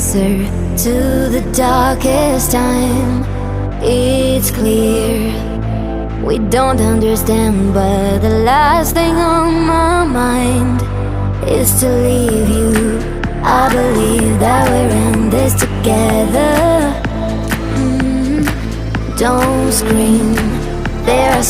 answer to the darkest time. It's clear we don't understand, but the last thing on my mind is to leave you. I believe that we're in this together. Don't scream, there are